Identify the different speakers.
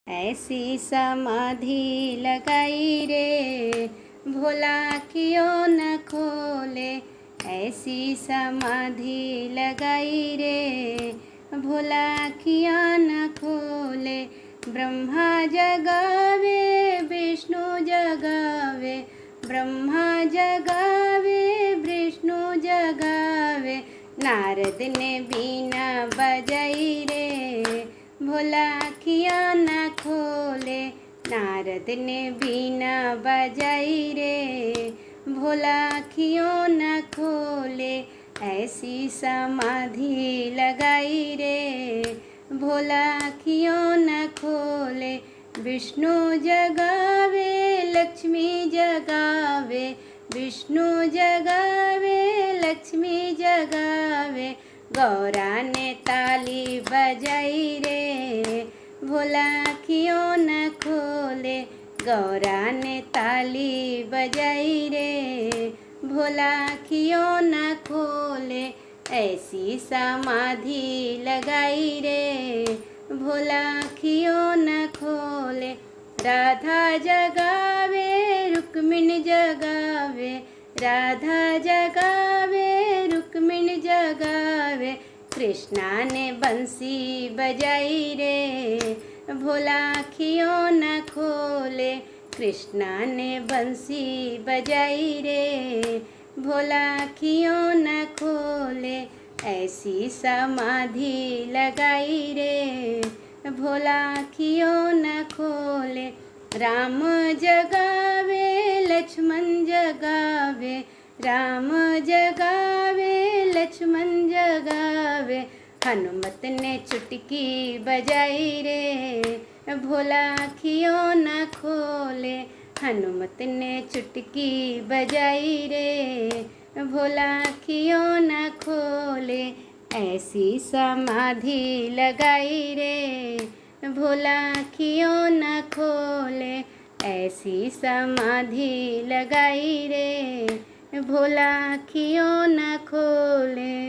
Speaker 1: ऐसी समाधि लगाई रे, भोला क्यों न खोले। ऐसी समाधि लगाई रे, भोला क्यों न खोले। ब्रह्मा जगावे विष्णु जगावे, ब्रह्मा जगावे विष्णु जगावे। नारद ने बीना बजाई रे, भोला क्यों न खोले। नारद ने बीना बजाई रे, भोला क्यों न खोले। ऐसी समाधि लगाई रे, भोला क्यों न खोले। विष्णु जगावे लक्ष्मी जगावे, विष्णु जगावे लक्ष्मी जगावे। गौरा ने ताली बजाई रे, भोला क्यों न खोले। गौरा ने ताली बजाई रे, भोला क्यों न खोले। ऐसी समाधि लगाई रे, भोला क्यों न खोले। राधा जगावे रुक्मिणी जगावे, राधा जगावे रुक्मिणी जगावे। कृष्णा ने बंसी बजाई रे, भोला क्यों न खोले। कृष्णा ने बंसी बजाई रे, भोला क्यों न खोले। ऐसी समाधि लगाई रे, भोला क्यों न खोले। राम जगावे लक्ष्मण जगावे, राम जगावे लक्ष्मण जगावे। हनुमत ने चुटकी बजाई रे, भोला क्यों न खोले। हनुमत ने चुटकी बजाई रे, भोला क्यों न खोले। ऐसी समाधि लगाई रे, भोला क्यों न खोले। ऐसी समाधि लगाई रे, भोला क्यों न खोले।